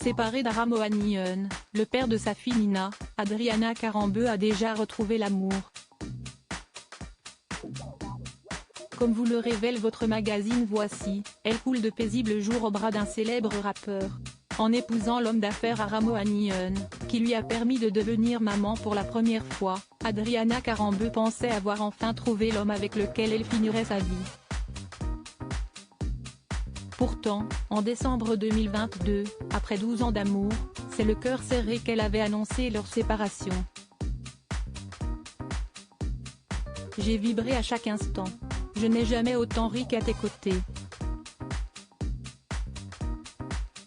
Séparé d'Aramoanian, le père de sa fille Nina, Adriana Karembeu a déjà retrouvé l'amour. Comme vous le révèle votre magazine Voici, elle coule de paisibles jours au bras d'un célèbre rappeur. En épousant l'homme d'affaires Aramoanian, qui lui a permis de devenir maman pour la première fois, Adriana Karembeu pensait avoir enfin trouvé l'homme avec lequel elle finirait sa vie. Pourtant, en décembre 2022, après 12 ans d'amour, c'est le cœur serré qu'elle avait annoncé leur séparation. J'ai vibré à chaque instant. Je n'ai jamais autant ri qu'à tes côtés.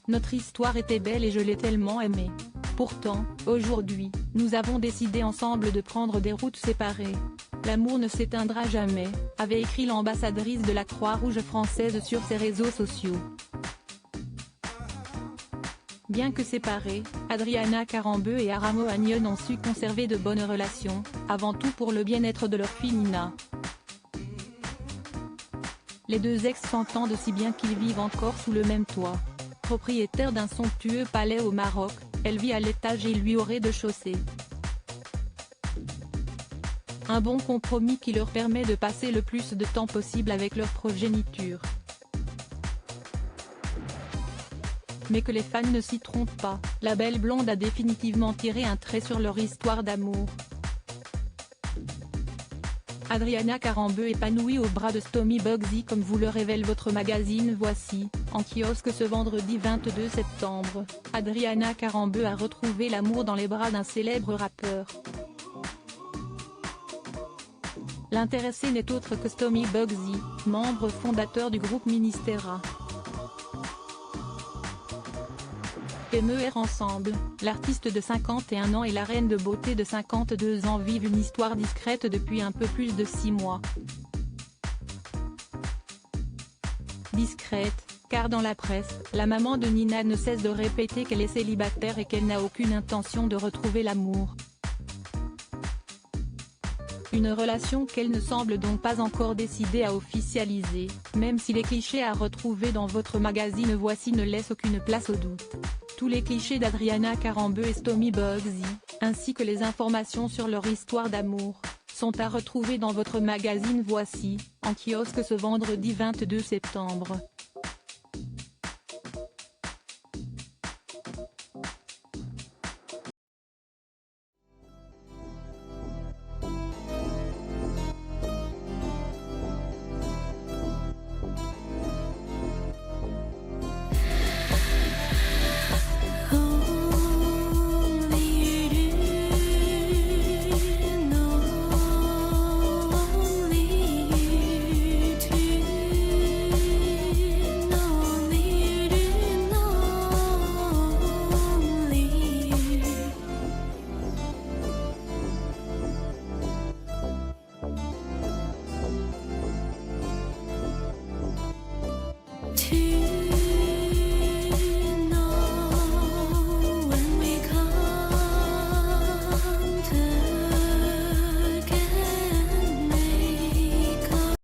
Notre histoire était belle et je l'ai tellement aimée. Pourtant, aujourd'hui, nous avons décidé ensemble de prendre des routes séparées. L'amour ne s'éteindra jamais, avait écrit l'ambassadrice de la Croix-Rouge française sur ses réseaux sociaux. Bien que séparés, Adriana Karembeu et Aramoanian ont su conserver de bonnes relations, avant tout pour le bien-être de leur fille Nina. Les deux ex s'entendent si bien qu'ils vivent encore sous le même toit. Propriétaire d'un somptueux palais au Maroc, elle vit à l'étage et lui au rez-de-chaussée. Un bon compromis qui leur permet de passer le plus de temps possible avec leur progéniture. Mais que les fans ne s'y trompent pas, la belle blonde a définitivement tiré un trait sur leur histoire d'amour. Adriana Karembeu épanouie au bras de Stomy Bugsy comme vous le révèle votre magazine Voici, en kiosque ce vendredi 22 septembre, Adriana Karembeu a retrouvé l'amour dans les bras d'un célèbre rappeur. L'intéressé n'est autre que Stomy Bugsy, membre fondateur du groupe Ministera. MER ensemble, l'artiste de 51 ans et la reine de beauté de 52 ans vivent une histoire discrète depuis un peu plus de 6 mois. Discrète, car dans la presse, la maman de Nina ne cesse de répéter qu'elle est célibataire et qu'elle n'a aucune intention de retrouver l'amour. Une relation qu'elle ne semble donc pas encore décidée à officialiser, même si les clichés à retrouver dans votre magazine Voici ne laissent aucune place au doute. Tous les clichés d'Adriana Karembeu et Stomy Bugsy, ainsi que les informations sur leur histoire d'amour, sont à retrouver dans votre magazine Voici, en kiosque ce vendredi 22 septembre. To